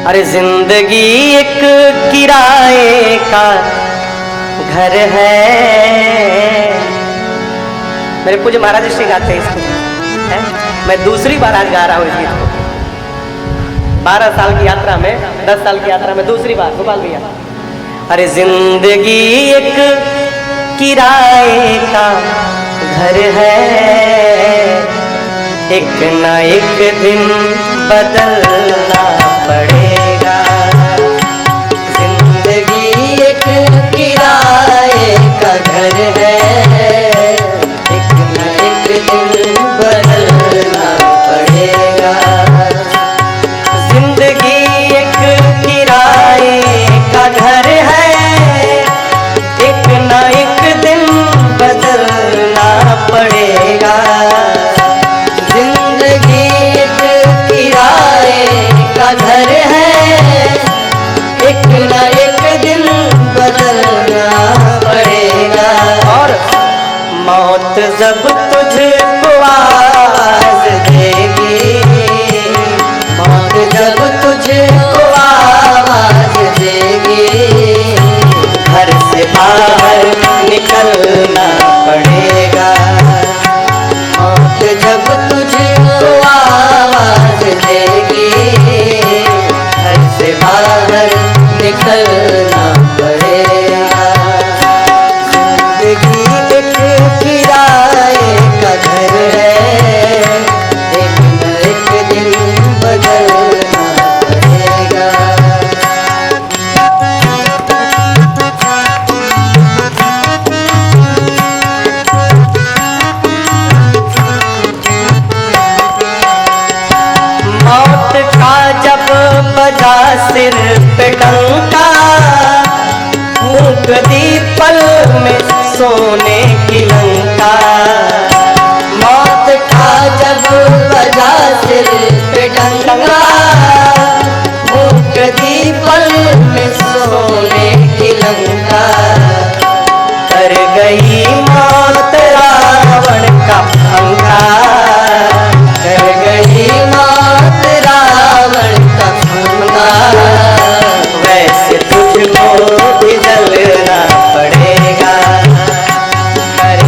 अरे जिंदगी एक किराए का घर है। मेरे पूज्य महाराज श्री गाते हैं इसको है? मैं दूसरी बार आज गा रहा हूँ इस गीत को। 12 साल की यात्रा में, 10 साल की यात्रा में दूसरी बार। गोपाल भैया, अरे जिंदगी एक किराए का घर है, एक ना एक दिन बदलना पड़ेगा। जिंदगी एक किराए का घर है, एक ना एक दिन बदलना पड़ेगा। जिंदगी एक किराए का घर है, एक ना एक दिन बदलना पड़ेगा। जिंदगी एक किराए का घर है, एक ना एक दिन बदलना पड़ेगा। और मौत जब तुझको आवाज देगी, मौत जब तुझको आवाज देगी, घर से बाहर निकलना पड़ेगा। मौत जब तुझको आवाज देगी, घर से बाहर निकलना पड़ेगा। जिंदगी एक किराए का घर है, एक न एक दिन बदलना पड़ेगा। मौत का जब बजा सिर पे डंका, फूंक दी पल में सोने की लंका। मौत का जब बजा सिर पे डंका, फूंक दी पल में सोने की लंका। कर गई मौत रावण का पंखा, कर गई मौत रावण का पंखा। वैसे तुझको भी जलना पड़ेगा, कर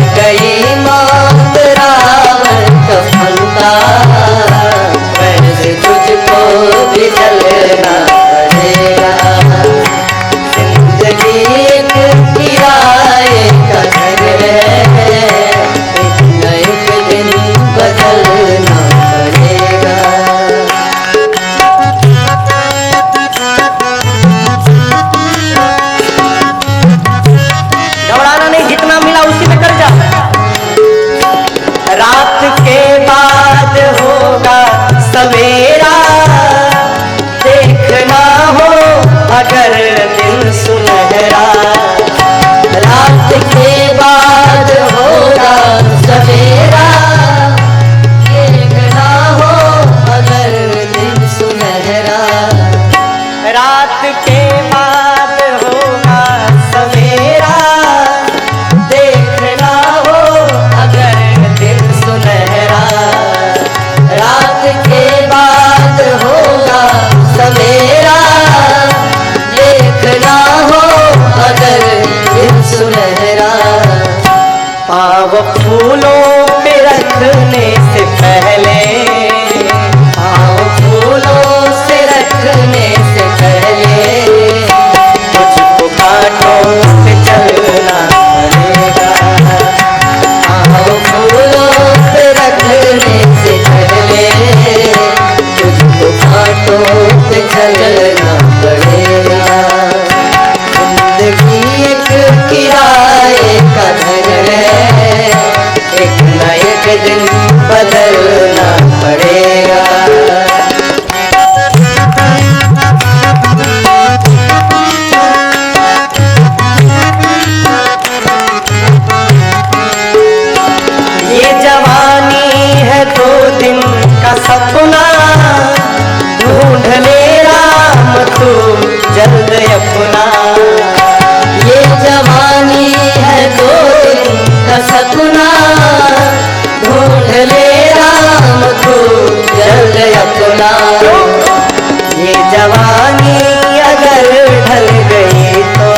ये जवानी अगर ढल गई तो,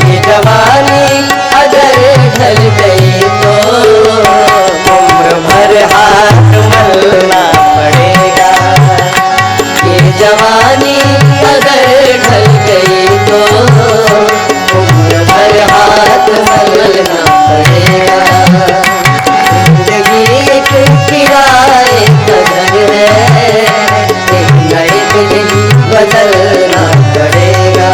ये जवानी अगर ढल गई तो उम्र भर हाथ मलना पड़ेगा। ये जवानी अगर ढल गई तो उम्र भर हाथ मलना पड़ेगा। जिंदगी एक किराए का घर है, एक न एक दिन बदलना पड़ेगा।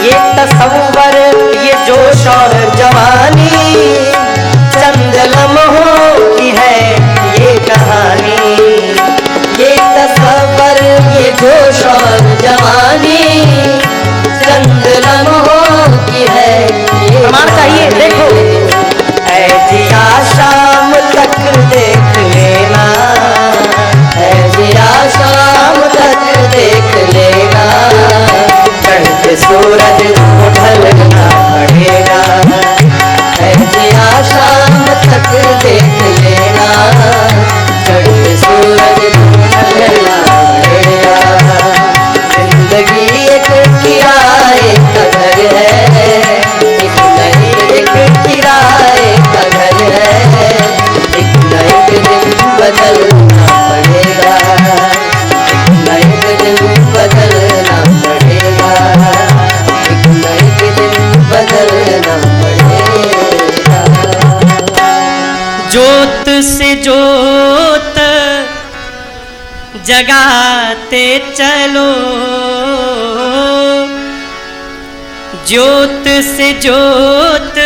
ये तसव्वुर, ये जोश और जवानी चंद लम्हों की है ये कहानी। ये तसव्वुर, ये जोश और जवानी चंद लम्हों की है ये प्रमाण चाहिए। देखो ऐ जिया शाम तक देख लेना, ऐ जिया शाम तक देख लेना, चढ़ते सूरज को ढलना पड़ेगा। ऐ जिया शाम तक देख लेना, चढ़ते सूरज को ढलना पड़ेगा। जिंदगी एक किराए का घर है, एक न एक किराए का घर है, एक न एक दिन बदलना पड़ेगा, एक न एक दिन बदलना पड़ेगा, एक न एक दिन बदलना पड़ेगा। जोत से जोत जगाते चलो, ज्योत से ज्योत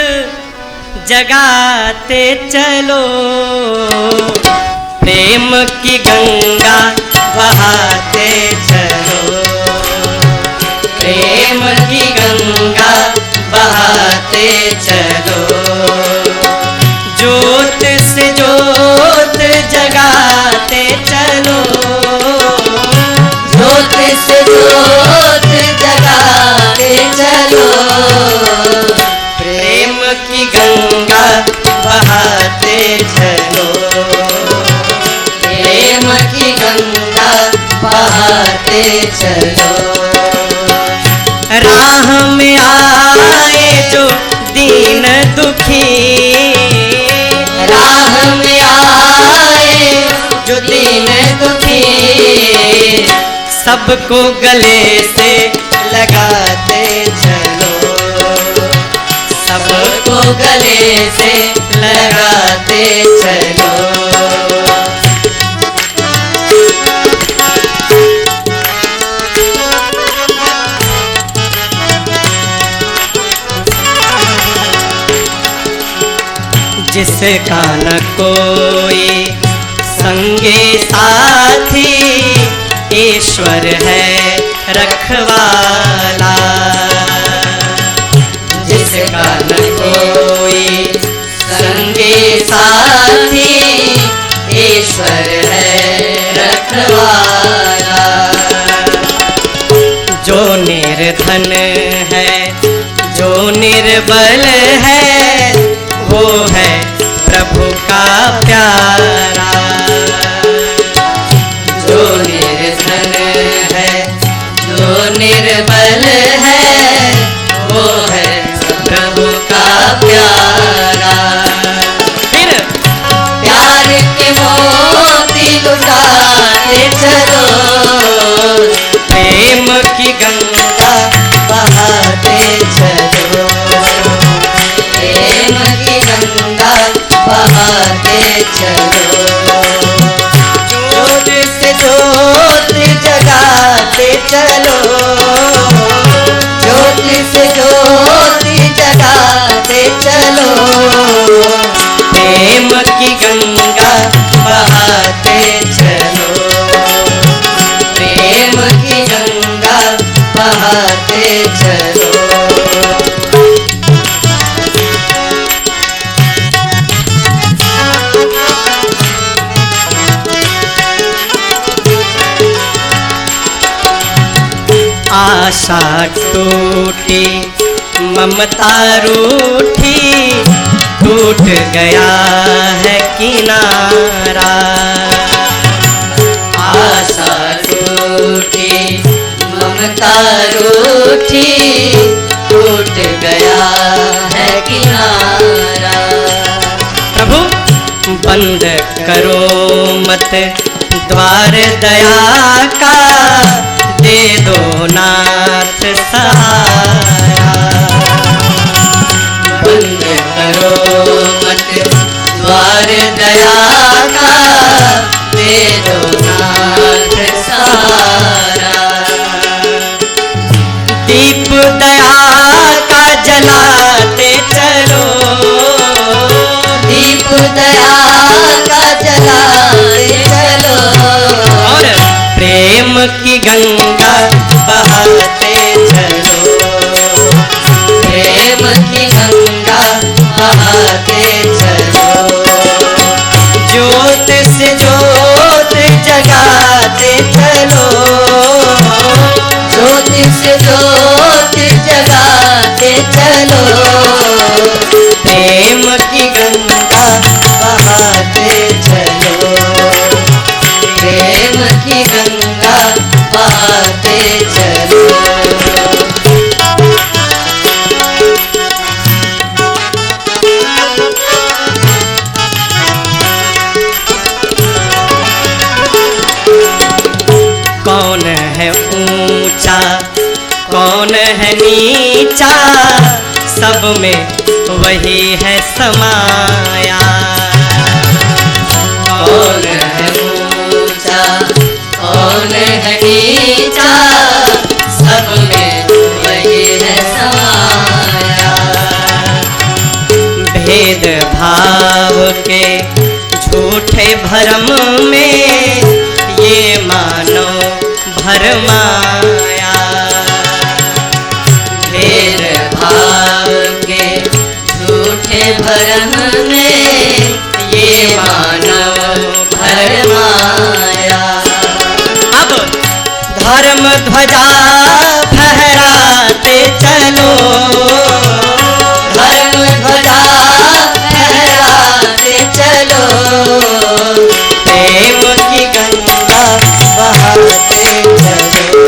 जगाते चलो, प्रेम की गंगा बहाते चलो, प्रेम की गंगा बहाते चलो। ज्योत से ज्योत जगाते चलो, ज्योत से ज्योत जगाते चलो, प्रेम की गंगा बहाते चलो, प्रेम की गंगा बहाते चलो। राह में आए जो दीन दुखी, राह में आए जो दीन दुखी, सबको गले से लगाते चलो, सबको गले से लगाते चलो। जिसका न कोई संगे साथी, ईश्वर है रखवाला। जिसका न कोई संगे साथी, ईश्वर है रखवाला। जो निर्धन है, जो निर्बल है, वो है प्रभु का प्यारा। जो निर्धन है, जो निर्बल है, वो है प्रभु का प्यारा। फिर प्यार के मोती लुटाते चलो, प्रेम की गंगा बहाते चलो, प्रेम की गंगा बहाते चलो। ज्योत से ज्योत जगाते चलो, ज्योत से ज्योत जगाते चलो, प्रेम की गंगा बहाते चलो, प्रेम की गंगा बहाते चलो। आशा टूटी ममता रूठी टूट गया है किनारा। आशा रूठी ममता रूठी टूट गया है किनारा। प्रभु बंद करो मत द्वार दया का, दे दो नाथ सहारा। बंद करो मत द्वार दया का, दे दो नाथ सहारा। दीप दया का जलाते चलो, दीप दया का जलाते चलो। और प्रेम की गंगा बहाते चलो, प्रेम की गंगा बहाते चलो। ज्योत से ज्योत जगाते चलो, ज्योत से ज्योत जगाते चलो। प्रेम की गंगा बहाते चलो, प्रेम की गंगा बहाते चलो। कौन है ऊंचा कौन है नीचा, सब में वही है समाया। कौन है ऊंचा कौन है नीचा, सब में वही है समाया। भेद भाव के झूठे भरम में ये मानो भरमाया। भेद भाव के झूठे भरम में ये मानव भरमाया। अब धर्म ध्वजा फहराते चलो, धर्म ध्वजा फहराते चलो। प्रेम की गंगा बहाते चलो,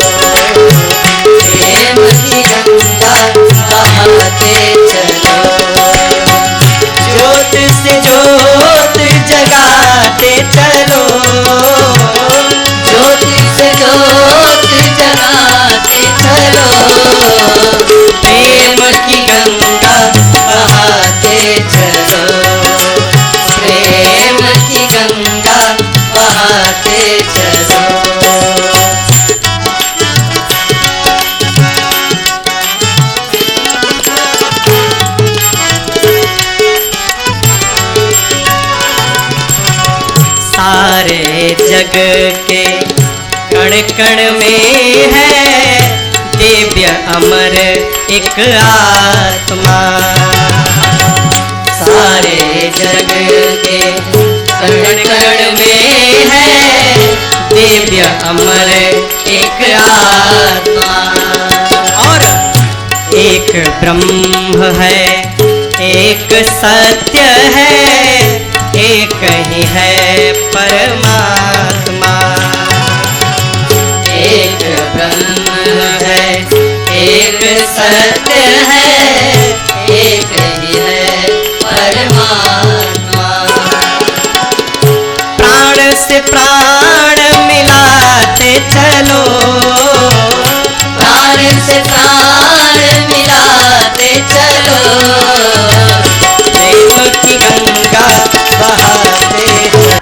प्रेम की गंगा बहाते चलो। ज्योत से ज्योत जगाते चलो, ज्योत से ज्योत जगाते चलो। प्रेम की गंगा बहाते चलो, प्रेम की गंगा बहाते चलो। सारे जग के कण कण में है दिव्य अमर एक आत्मा। सारे जग के कण कण में है दिव्य अमर एक आत्मा। और एक ब्रह्म है एक सत्य है, एक ही है परमात्मा। एक ब्रह्म है एक सत्य है, एक ही है परमात्मा। प्राण से प्राण मिलाते चलो, प्राण से प्राण मिलाते चलो। प्रेम की गंगा बहाते चलो।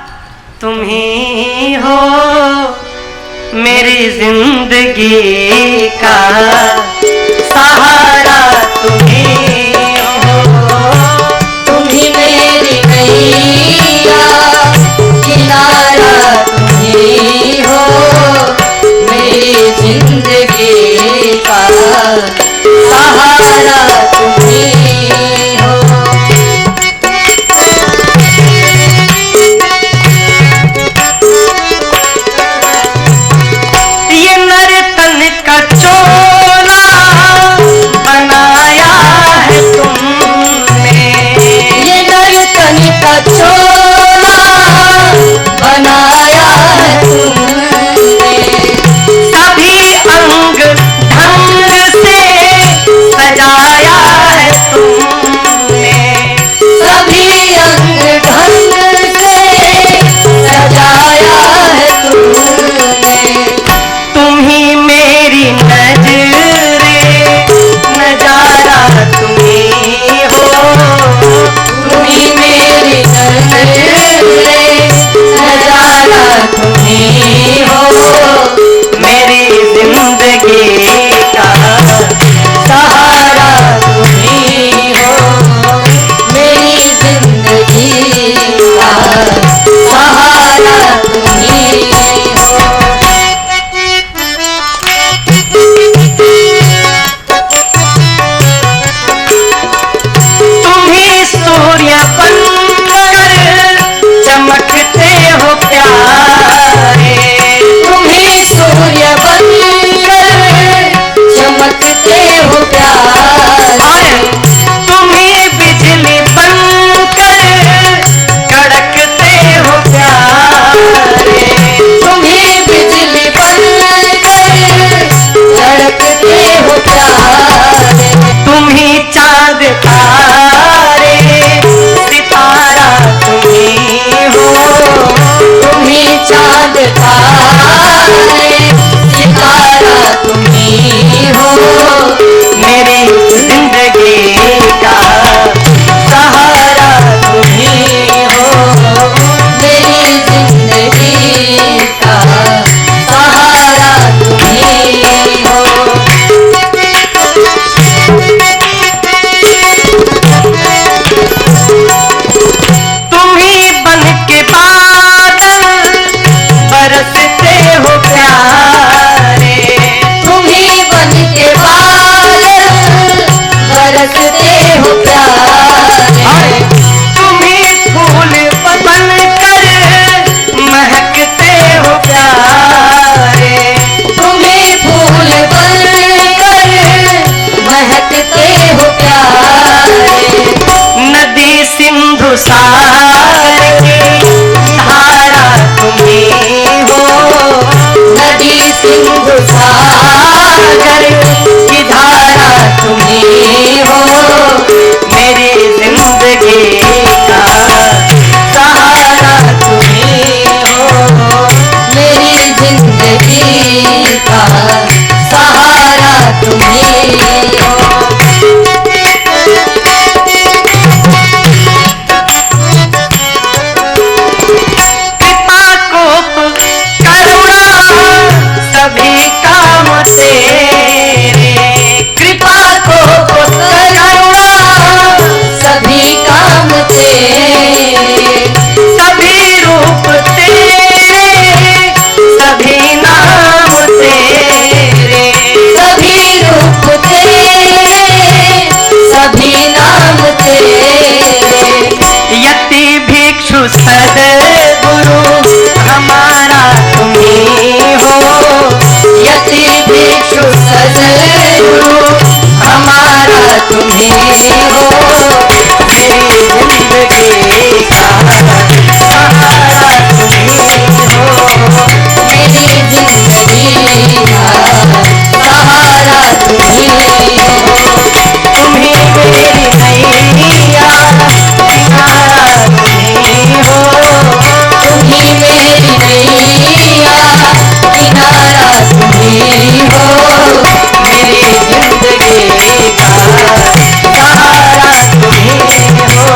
तुम ही हो मेरी जिंदगी का सहारा, तुम ही हो, तुम ही मेरी नैया किनारा। तुम ही हो मेरी जिंदगी का सहारा, तुम ही हो। ये नर्तन का चोर सजाया है तुमने, सभी अंग ढंग से सजाया है तुमने। तुम ही मेरी नजरे, नजारा तुम ही हो, तुम ही मेरी नजरे, नजारा तुम ही हो। मेरी जिंदगी का सहारा तुम ही हो, मेरी जिंदगी का सहारा तुम ही हो। तुम ही सूर्य बनकर चमकते हो प्यारे, तुम ही सूर्य बनकर चमकते हो प्यारे। तुम ही बिजली बनकर कड़कते हो प्यारे, तुम ही बिजली बनकर धड़कते हो प्यारे। तुम ही चाँद तारे, सितारा तुम ही हो, तुम ही चाँद तारे, सितारा तुम ही हो। मेरी जिंदगी का सहारा तुम ही हो, मेरी जिंदगी का सहारा तुम ही हो। तुम ही बन के बादल बरसते हो प्यारे, तुम ही बन के बादल बरसते हो प्यारे। तुम ही फूल बन कर महकते हो प्यारे, तुम ही फूल बनकर महकते हो प्यारे। नदी सिंधु सागर की धारा तुम ही हो, नदी सिंधु सागर की धारा तुम ही हो। मेरी जिंदगी का सहारा तुम ही हो, मेरी जिंदगी का सहारा तुम ही हो। कृपा कोप करुणा सभी काम तेरे, कृपा को करुणा सभी काम तेरे। सभी रूप तेरे, सभी नाम तेरे, सभी रूप तेरे, सभी नाम तेरे। यति भिक्षु सद्गुरु हमारा तुम ही हो, यति भिक्षु सद्गुरु हमारा तुम ही हो। मेरी जिंदगी का सहारा तुम ही हो, मेरी जिंदगी का सहारा तुम ही हो। तुम ही मेरी नैया किनारा तुम ही हो, तुम ही मेरी नैया किनारा तुम ही हो। मेरी जिंदगी का सहारा तुम ही हो,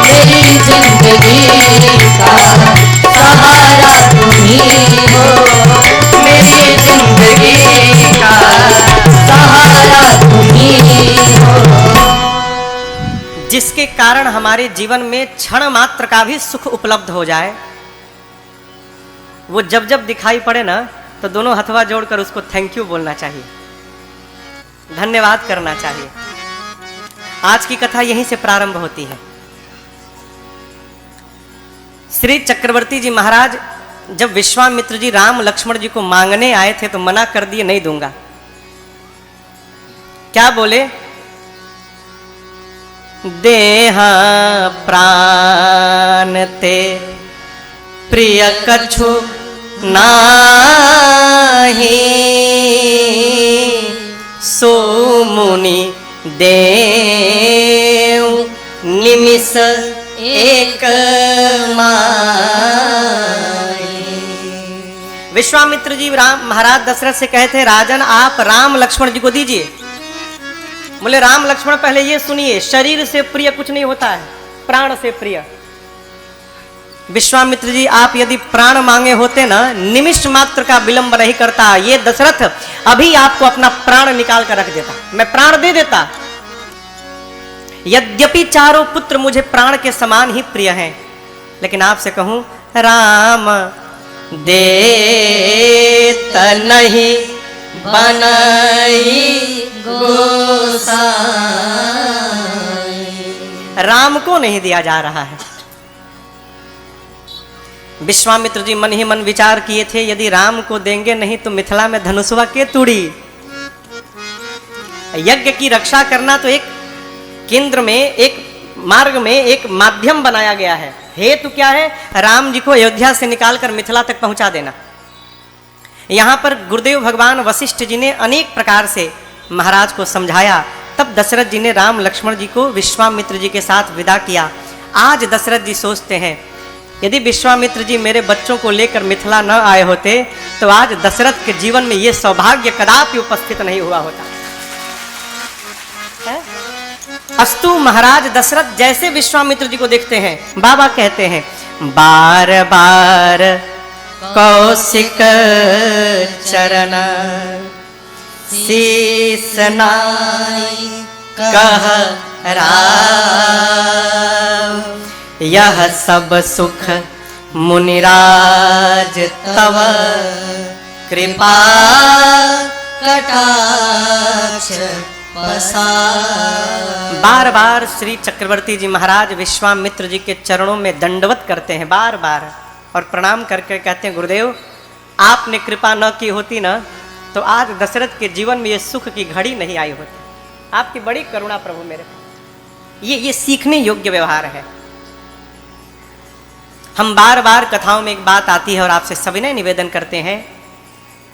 मेरी जिंदगी का सहारा तुम ही हो। मेरी जिंदगी का सहारा तुम ही हो। जिसके कारण हमारे जीवन में क्षण मात्र का भी सुख उपलब्ध हो जाए, वो जब जब दिखाई पड़े ना तो दोनों हथवा जोड़कर उसको थैंक यू बोलना चाहिए, धन्यवाद करना चाहिए। आज की कथा यहीं से प्रारंभ होती है। श्री चक्रवर्ती जी महाराज जब विश्वामित्र जी राम लक्ष्मण जी को मांगने आए थे तो मना कर दिए, नहीं दूंगा। क्या बोले? देहा प्राण ते प्रिय कछु नाही, सो मुनि देव निमिष एक माई। विश्वामित्र जी राम महाराज दशरथ से कहते, राजन आप राम लक्ष्मण जी को दीजिए। बोले राम लक्ष्मण पहले ये सुनिए, शरीर से प्रिय कुछ नहीं होता है, प्राण से प्रिय। विश्वामित्र जी आप यदि प्राण मांगे होते ना, निमिष मात्र का विलंब नहीं करता, ये दशरथ अभी आपको अपना प्राण निकाल कर रख देता, मैं प्राण दे देता। यद्यपि चारों पुत्र मुझे प्राण के समान ही प्रिय हैं, लेकिन आपसे कहूं राम देत नहीं बनई गोसाई। राम को नहीं दिया जा रहा है। विश्वामित्र जी मन ही मन विचार किए थे, यदि राम को देंगे नहीं तो मिथिला में धनुषवा के तुड़ी। यज्ञ की रक्षा करना तो एक केंद्र में, एक मार्ग में, एक माध्यम बनाया गया है। हेतु क्या है? राम जी को अयोध्या से निकालकर मिथिला तक पहुंचा देना। यहां पर गुरुदेव भगवान वशिष्ठ जी ने अनेक प्रकार से महाराज को समझाया, तब दशरथ जी ने राम लक्ष्मण जी को विश्वामित्र जी के साथ विदा किया। आज दशरथ जी सोचते हैं, यदि विश्वामित्र जी मेरे बच्चों को लेकर मिथिला न आए होते तो आज दशरथ के जीवन में यह सौभाग्य कदापि उपस्थित नहीं हुआ होता। अस्तु महाराज दशरथ जैसे विश्वामित्र जी को देखते हैं, बाबा कहते हैं, बार बार कौशिक चरण शीस नाई कह राम, यह सब सुख मुनिराज तव कृपा कटाक्ष पसार। बार बार श्री चक्रवर्ती जी महाराज विश्वामित्र जी के चरणों में दंडवत करते हैं, बार बार, और प्रणाम करके कहते हैं, गुरुदेव आपने कृपा न की होती ना तो आज दशरथ के जीवन में ये सुख की घड़ी नहीं आई होती। आपकी बड़ी करुणा प्रभु मेरे। ये सीखने योग्य व्यवहार है। हम बार बार कथाओं में एक बात आती है और आपसे सविनय निवेदन करते हैं,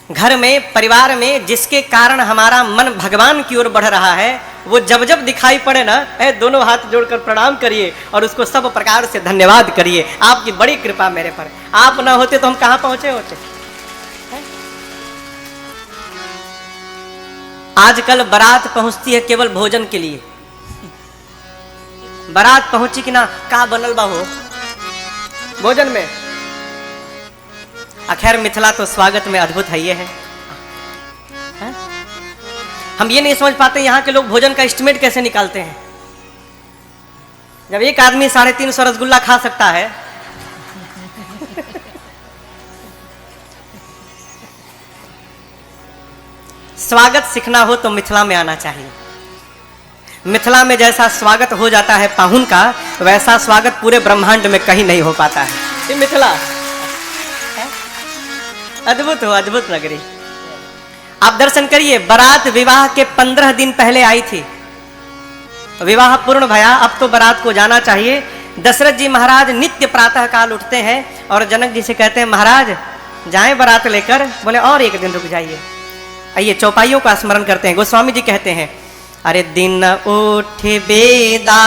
घर में, परिवार में जिसके कारण हमारा मन भगवान की ओर बढ़ रहा है, वो जब जब दिखाई पड़े ना, दोनों हाथ जोड़कर प्रणाम करिए और उसको सब प्रकार से धन्यवाद करिए। आपकी बड़ी कृपा मेरे पर, आप ना होते तो हम कहां पहुंचे होते। आजकल बारात पहुंचती है केवल भोजन के लिए। बारात पहुंची कि ना, का बनल बा हो भोजन में। आखिर मिथिला तो स्वागत में अद्भुत है, ये है। हम ये नहीं समझ पाते यहाँ के लोग भोजन का एस्टिमेट कैसे निकालते हैं। जब एक आदमी 350 रसगुल्ला खा सकता है स्वागत सीखना हो तो मिथिला में आना चाहिए। मिथिला में जैसा स्वागत हो जाता है पाहुन का, वैसा स्वागत पूरे ब्रह्मांड में कहीं नहीं हो पाता है। ये मिथिला अद्भुत हो, अद्भुत नगरी। आप दर्शन करिए, बारात विवाह के 15 दिन पहले आई थी, विवाह पूर्ण भया, अब तो बारात को जाना चाहिए। दशरथ जी महाराज नित्य प्रातः काल उठते हैं और जनक जी से कहते हैं, महाराज जाएं बारात लेकर। बोले और एक दिन रुक जाइए। आइए चौपाइयों का स्मरण करते हैं। गोस्वामी जी कहते हैं, अरे दिन उठ बेदा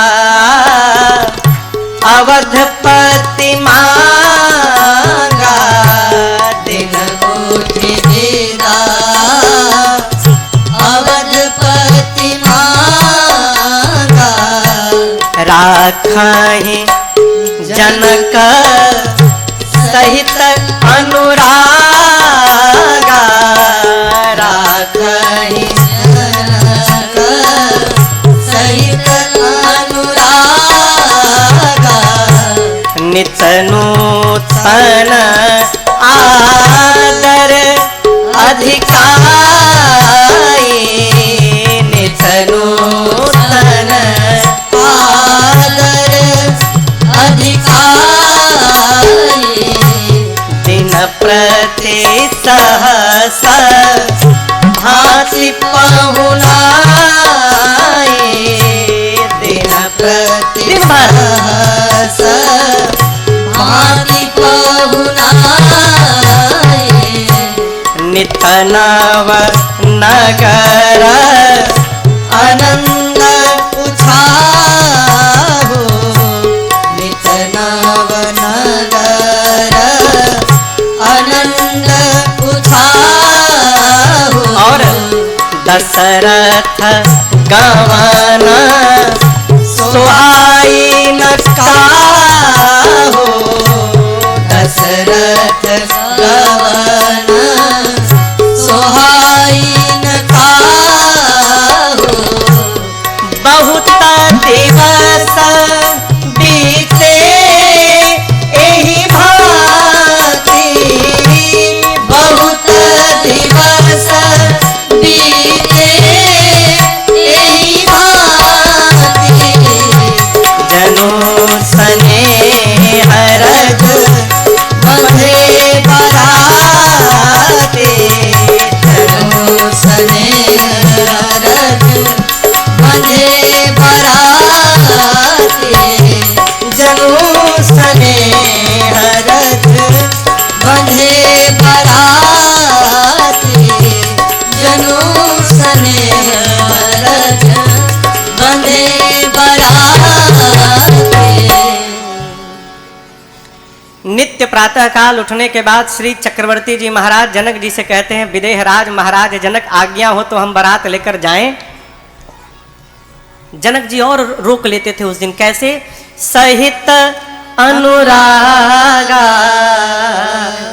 अवधपति मांगा, दिन उठ बेदा अवधपति मांगा, राखहि जनक सहित अनुरागा, राखहि जनक सहित अनुरागा, नित नूतन आदर अधिकाई, नित नूतन आदर अधिकाई, दिन प्रति सहस भांति पहुनाई, दिन प्रति सहस भांति पहुनाई। नित नव नगर आनंद उछाहो, नित नव नगर आनंद उछाहो। और दशरथ गवाना सुहाई न काहो, दशरथ गवाना सुहाई न काहो। बहुत दिवस बीते एहि भांति, बहुत दिवस बीते एहि भांति, जनु स्नेह रज बंधे बराते, जनु स्नेह रज बंधे बराते, जनु स्नेह रज बंधे बराते, जनु स्नेह रज बंधे बराते। नित्य प्रातः काल उठने के बाद श्री चक्रवर्ती जी महाराज जनक जी से कहते हैं, विदेहराज महाराज जनक आज्ञा हो तो हम बारात लेकर जाएं। जनक जी और रोक लेते थे उस दिन, कैसे? सहित अनुरागा,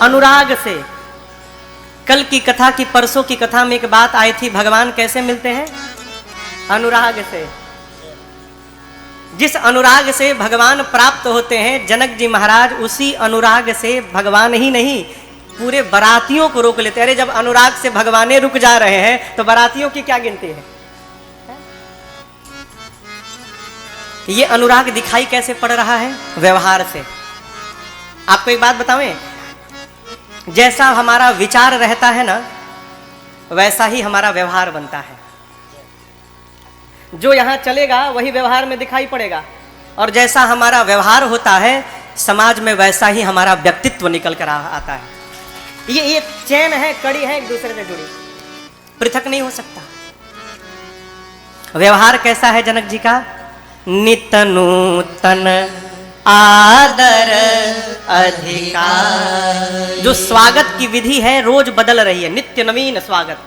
अनुराग से। कल की कथा की, परसों की कथा में एक बात आई थी, भगवान कैसे मिलते हैं? अनुराग से। जिस अनुराग से भगवान प्राप्त होते हैं, जनक जी महाराज उसी अनुराग से भगवान ही नहीं पूरे बरातियों को रोक लेते हैं। अरे जब अनुराग से भगवाने रुक जा रहे हैं तो बरातियों की क्या गिनती है? ये अनुराग दिखाई कैसे पड़ रहा है? व्यवहार से। आपको एक बात बतावें, जैसा हमारा विचार रहता है ना, वैसा ही हमारा व्यवहार बनता है। जो यहां चलेगा वही व्यवहार में दिखाई पड़ेगा, और जैसा हमारा व्यवहार होता है समाज में, वैसा ही हमारा व्यक्तित्व निकल कर आता है। ये चैन है, कड़ी है, एक दूसरे से जुड़ी, पृथक नहीं हो सकता। व्यवहार कैसा है जनक जी का? नित नूतन आदर अधिकार। जो स्वागत की विधि है रोज बदल रही है, नित्य नवीन स्वागत।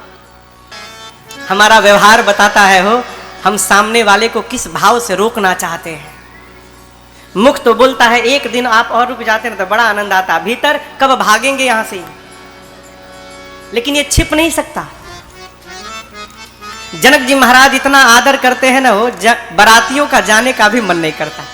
हमारा व्यवहार बताता है हो हम सामने वाले को किस भाव से रोकना चाहते हैं। मुख तो बोलता है एक दिन आप और रुक जाते हैं तो बड़ा आनंद आता, भीतर कब भागेंगे यहां से, लेकिन ये छिप नहीं सकता। जनक जी महाराज इतना आदर करते हैं ना, वो बरातियों का जाने का भी मन नहीं करता।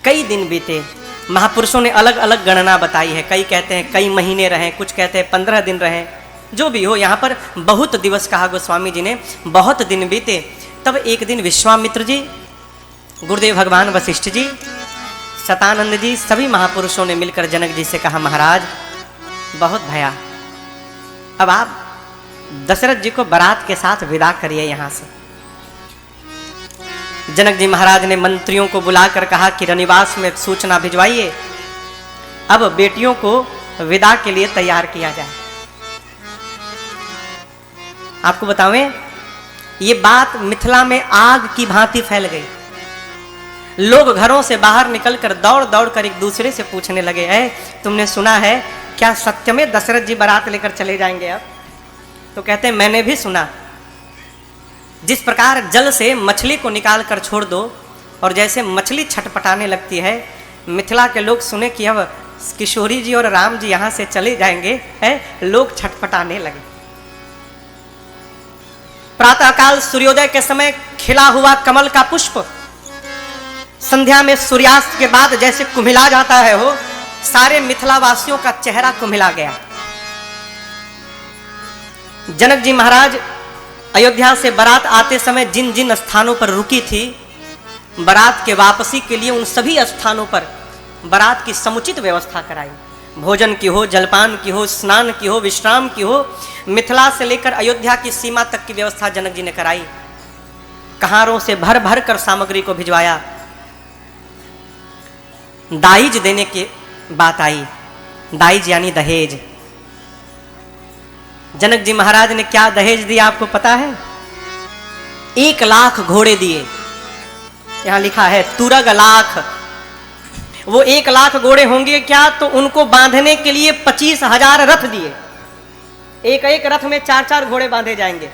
कई दिन बीते, महापुरुषों ने अलग अलग गणना बताई है। कई कहते हैं कई महीने रहे, कुछ कहते हैं 15 दिन रहे, जो भी हो। यहाँ पर बहुत दिवस कहा गोस्वामी जी ने, बहुत दिन बीते। तब एक दिन विश्वामित्र जी, गुरुदेव भगवान वशिष्ठ जी, शतानंद जी, सभी महापुरुषों ने मिलकर जनक जी से कहा, महाराज बहुत भया, अब आप दशरथ जी को बारात के साथ विदा करिए यहाँ से। जनक जी महाराज ने मंत्रियों को बुलाकर कहा कि रनिवास में सूचना भिजवाइए, अब बेटियों को विदा के लिए तैयार किया जाए। आपको बतावें, ये बात मिथिला में आग की भांति फैल गई। लोग घरों से बाहर निकलकर दौड़ दौड़ कर एक दूसरे से पूछने लगे, तुमने सुना है क्या सत्य में दशरथ जी बारात लेकर चले जाएंगे अब? तो कहते हैं मैंने भी सुना। जिस प्रकार जल से मछली को निकाल कर छोड़ दो और जैसे मछली छटपटाने लगती है, मिथिला के लोग सुने कि अब किशोरी जी और राम जी यहाँ से चले जाएंगे, लोग छटपटाने लगे। प्रातःकाल सूर्योदय के समय खिला हुआ कमल का पुष्प संध्या में सूर्यास्त के बाद जैसे कुम्हिला जाता है, हो सारे मिथिला वासियों का चेहरा कुम्हिला गया। जनक जी महाराज अयोध्या से बारात आते समय जिन जिन स्थानों पर रुकी थी, बारात के वापसी के लिए उन सभी स्थानों पर बारात की समुचित व्यवस्था कराई। भोजन की हो, जलपान की हो, स्नान की हो, विश्राम की हो, मिथिला से लेकर अयोध्या की सीमा तक की व्यवस्था जनक जी ने कराई। कहारों से भर भर कर सामग्री को भिजवाया। दाईज देने की बात आई, दाइज यानी दहेज। जनक जी महाराज ने क्या दहेज दिया आपको पता है? 1 लाख घोड़े दिए। यहां लिखा है तुरग लाख। वो 1 लाख घोड़े होंगे क्या, तो उनको बांधने के लिए 25,000 रथ दिए। एक एक रथ में 4-4 घोड़े बांधे जाएंगे।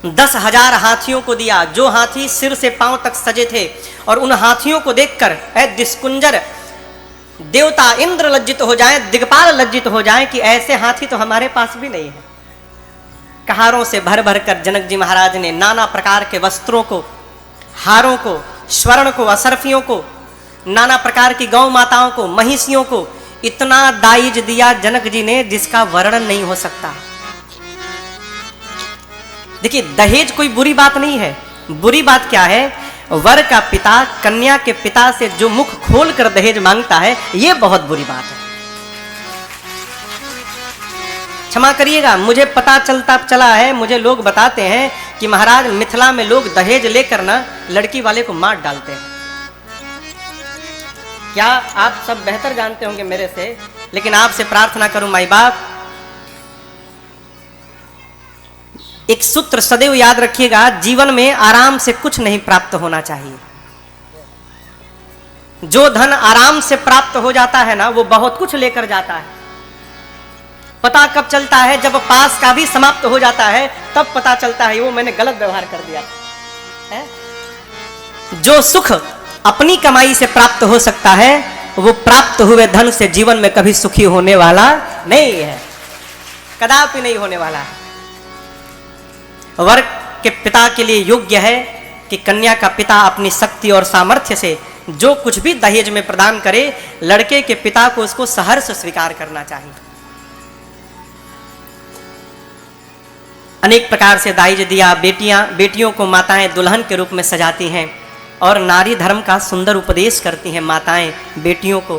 10,000 हाथियों को दिया, जो हाथी सिर से पांव तक सजे थे। और उन हाथियों को देखकर दिस्कुंजर देवता इंद्र लज्जित हो जाएं, दिग्पाल लज्जित हो जाएं कि ऐसे हाथी तो हमारे पास भी नहीं है। कहारों से भर भर कर जनक जी महाराज ने नाना प्रकार के वस्त्रों को, हारों को, स्वर्ण को, असरफियों को, नाना प्रकार की गौ माताओं को, महिषियों को इतना दाइज दिया जनक जी ने जिसका वर्णन नहीं हो सकता। देखिए, दहेज कोई बुरी बात नहीं है। बुरी बात क्या है? वर का पिता कन्या के पिता से जो मुख खोल कर दहेज मांगता है, यह बहुत बुरी बात है। क्षमा करिएगा, मुझे पता चला है, मुझे लोग बताते हैं कि महाराज मिथिला में लोग दहेज लेकर ना लड़की वाले को मार डालते हैं। क्या आप सब बेहतर जानते होंगे मेरे से, लेकिन आपसे प्रार्थना करूं माई बाप, एक सूत्र सदैव याद रखिएगा, जीवन में आराम से कुछ नहीं प्राप्त होना चाहिए। जो धन आराम से प्राप्त हो जाता है ना, वो बहुत कुछ लेकर जाता है। पता कब चलता है? जब पास का भी समाप्त हो जाता है, तब पता चलता है वो मैंने गलत व्यवहार कर दिया है। जो सुख अपनी कमाई से प्राप्त हो सकता है, वो प्राप्त हुए धन से जीवन में कभी सुखी होने वाला नहीं है, कदापि नहीं होने वाला है। वर के पिता के लिए योग्य है कि कन्या का पिता अपनी शक्ति और सामर्थ्य से जो कुछ भी दहेज में प्रदान करे, लड़के के पिता को उसको सहर्ष स्वीकार करना चाहिए। अनेक प्रकार से दाइज दिया। बेटियों को माताएं दुल्हन के रूप में सजाती हैं और नारी धर्म का सुंदर उपदेश करती हैं। माताएं बेटियों को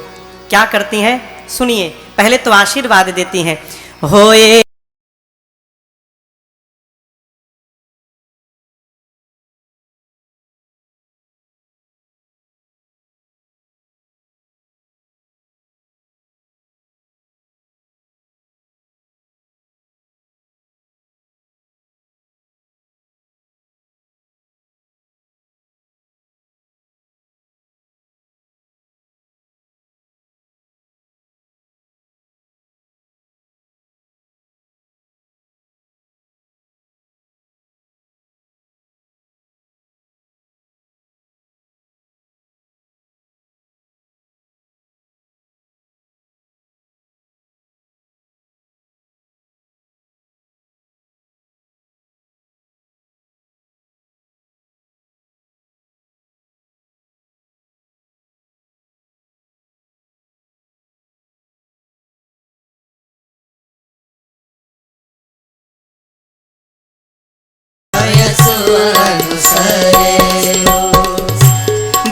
क्या करती हैं सुनिए। पहले तो आशीर्वाद देती हैं, होए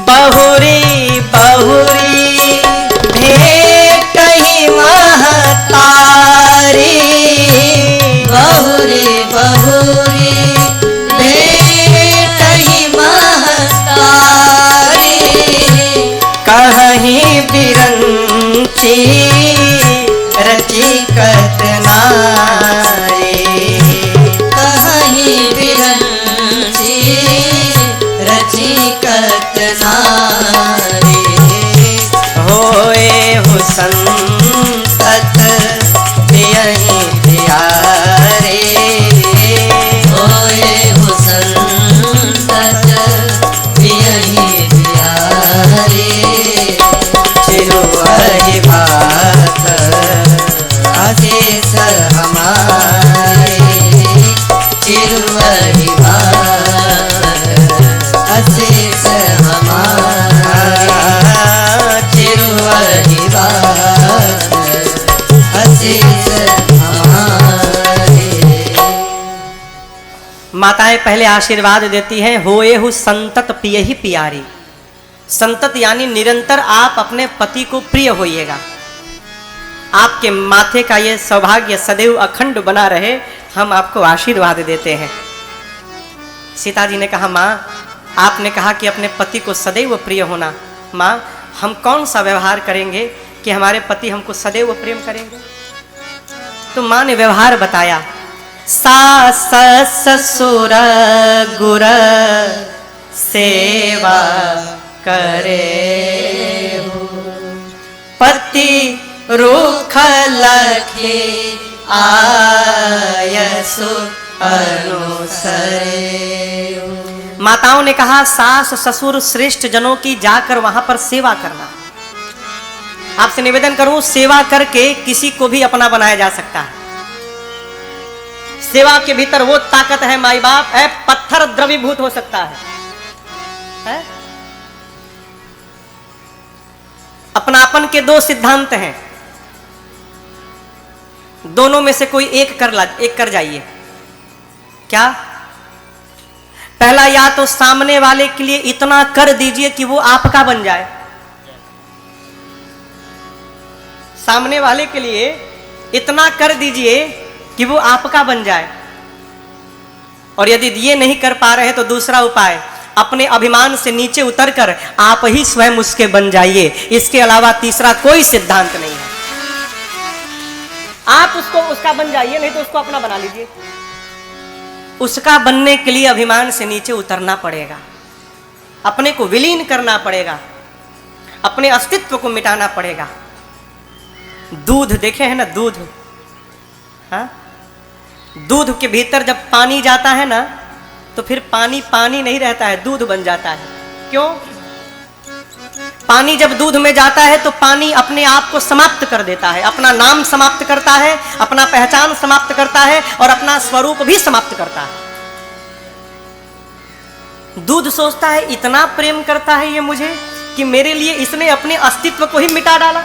बहुरी बहुरी भेटहि महतारी, बहुरी बहुरी भेटहि महतारी, कहीं बिरंची रचिकत नारी, कहीं बिरंची रचिकत नारी, होए हो संतत यही प्यारे, होए हो संतत यही प्यारे, चिरुवहि बात आशीष हमारे, चिरुवहि बात आशीष हमारे, चिरुवहि बात आशीष हमारे। माताएं पहले आशीर्वाद देती हैं, होए हु संतत पियहि प्यारी। संतत यानी निरंतर आप अपने पति को प्रिय होइएगा। आपके माथे का ये सौभाग्य सदैव अखंड बना रहे, हम आपको आशीर्वाद देते हैं। सीता जी ने कहा, माँ आपने कहा कि अपने पति को सदैव प्रिय होना, माँ हम कौन सा व्यवहार करेंगे कि हमारे पति हमको सदैव प्रेम करेंगे। तो माँ ने व्यवहार बताया, सास ससुर गुर सेवा करे पति रुख लखे आयसु अनुसरे। माताओं ने कहा सास ससुर श्रेष्ठ जनों की जाकर वहां पर सेवा करना। आपसे निवेदन करूं, सेवा करके किसी को भी अपना बनाया जा सकता है। सेवा के भीतर वो ताकत है, माई बाप है, पत्थर द्रवीभूत हो सकता है? अपनापन के दो सिद्धांत हैं, दोनों में से कोई एक कर जाइए। क्या? पहला, या तो सामने वाले के लिए इतना कर दीजिए कि वो आपका बन जाए। सामने वाले के लिए इतना कर दीजिए कि वो आपका बन जाए। और यदि ये नहीं कर पा रहे तो दूसरा उपाय, अपने अभिमान से नीचे उतरकर आप ही स्वयं उसके बन जाइए। इसके अलावा तीसरा कोई सिद्धांत नहीं है। आप उसका बन जाइए, नहीं तो उसको अपना बना लीजिए। उसका बनने के लिए अभिमान से नीचे उतरना पड़ेगा, अपने को विलीन करना पड़ेगा, अपने अस्तित्व को मिटाना पड़ेगा। दूध देखे हैं ना, दूध, हाँ, दूध के भीतर जब पानी जाता है ना तो फिर पानी पानी नहीं रहता है, दूध बन जाता है। क्यों? पानी जब दूध में जाता है तो पानी अपने आप को समाप्त कर देता है, अपना नाम समाप्त करता है, अपना पहचान समाप्त करता है और अपना स्वरूप भी समाप्त करता है। दूध सोचता है इतना प्रेम करता है ये मुझे कि मेरे लिए इसने अपने अस्तित्व को ही मिटा डाला।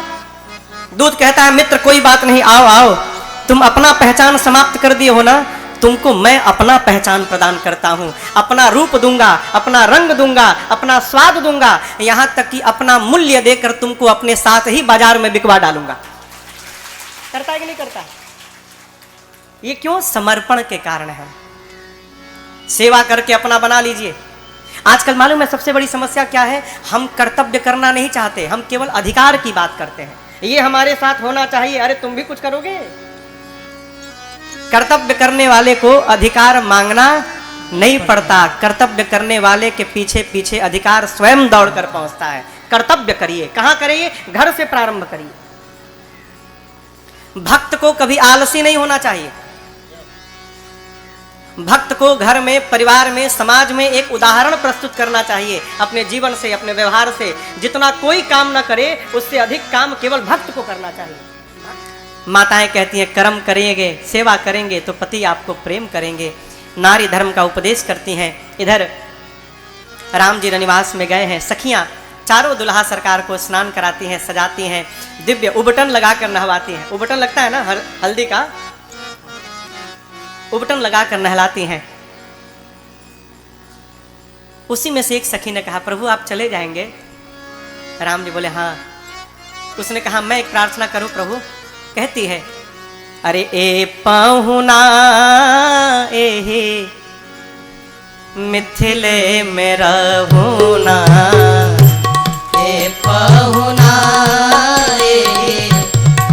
दूध कहता है मित्र कोई बात नहीं, आओ आओ, तुम अपना पहचान समाप्त कर दिए हो ना, तुमको मैं अपना पहचान प्रदान करता हूं, अपना रूप दूंगा, अपना रंग दूंगा, अपना स्वाद दूंगा, यहां तक कि अपना मूल्य देकर तुमको अपने साथ ही बाजार में बिकवा डालूंगा। करता है कि नहीं करता? ये क्यों? समर्पण के कारण है। सेवा करके अपना बना लीजिए। आजकल मालूम है सबसे बड़ी समस्या क्या है? हम कर्तव्य करना नहीं चाहते, हम केवल अधिकार की बात करते हैं। ये हमारे साथ होना चाहिए, अरे तुम भी कुछ करोगे? कर्तव्य करने वाले को अधिकार मांगना नहीं पड़ता, कर्तव्य करने वाले के पीछे पीछे अधिकार स्वयं दौड़कर पहुंचता है। कर्तव्य करिए, कहां करिए? घर से प्रारंभ करिए। भक्त को कभी आलसी नहीं होना चाहिए। भक्त को घर में, परिवार में, समाज में एक उदाहरण प्रस्तुत करना चाहिए अपने जीवन से, अपने व्यवहार से। जितना कोई काम ना करे उससे अधिक काम केवल भक्त को करना चाहिए। माताएं कहती हैं कर्म करेंगे, सेवा करेंगे तो पति आपको प्रेम करेंगे। नारी धर्म का उपदेश करती हैं। इधर राम जी रनिवास में गए हैं, सखियां चारों दुल्हा सरकार को स्नान कराती हैं, सजाती हैं, दिव्य उबटन लगाकर नहवाती हैं। उबटन लगता है ना हल्दी का, उबटन लगाकर नहलाती हैं। उसी में से एक सखी ने कहा प्रभु आप चले जाएंगे? राम जी बोले हाँ। उसने कहा मैं एक प्रार्थना करूं प्रभु? कहती है अरे ए पाहुना ए मिथिले में रहूना, ए पाहुना ए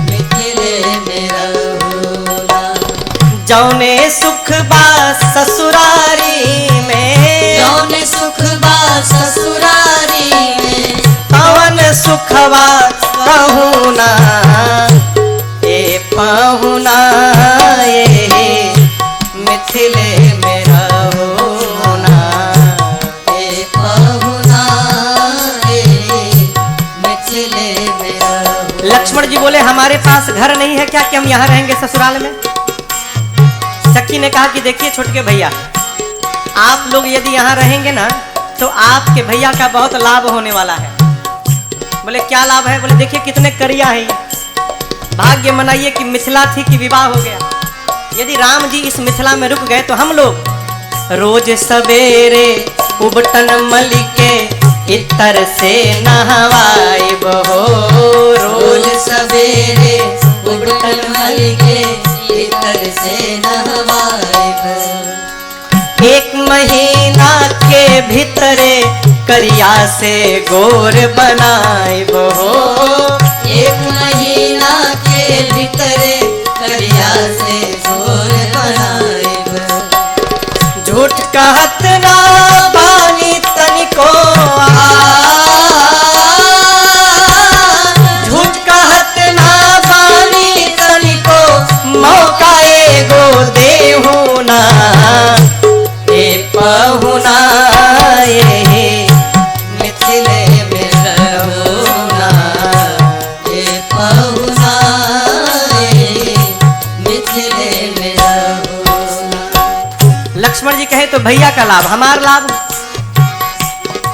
मिथिले में रहूना, जौने सुख बा ससुरारी में, जौने सुख बा ससुरारी में, पवन सुखवा कहूना, ए पाहुना ए मिथिले में रहूना, ए पाहुना ए मिथिले में रहूना। लक्ष्मण जी बोले हमारे पास घर नहीं है क्या कि हम यहाँ रहेंगे ससुराल में? सखी ने कहा कि देखिए छोटके भैया, आप लोग यदि यहाँ रहेंगे ना तो आपके भैया का बहुत लाभ होने वाला है। बोले क्या लाभ है? बोले देखिए कितने करिया है, भाग्य मनाइए कि मिथिला थी कि विवाह हो गया। यदि राम जी इस मिथिला में रुक गए तो हम लोग रोज सवेरे उबटन मलिके इतर से नहवाइब हो, रोज सवेरे उबटन मलिके इतर से नहवाइब। एक महीना के भीतरे करिया से गोर बनाइब हो, एक महीना के भीतरे करिया से गोर बनाएब। झूठ कहत ना बानी तनिको झूठ कहत ना बानी तनिको मौका एगो देहू ना ए पहुना ए मिथिले में रहुना ए पहुना ए मिथिले में रहुना। लक्ष्मण जी कहे तो भैया का लाभ, हमारा लाभ,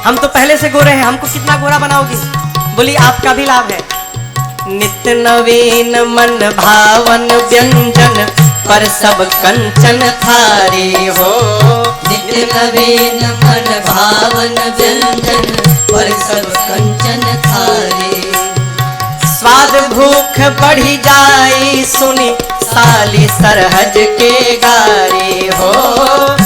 हम तो पहले से गोरे हैं, हमको कितना गोरा बनाओगी? बोली आपका भी लाभ है। नित्य नवीन मन भावन व्यंजन पर सब कंचन थारी हो। नित्य नवीन मन भावन व्यंजन पर सब कंचन थारी। स्वाद भूख बढ़ी जाई सुनी साली सरहज के गारी हो।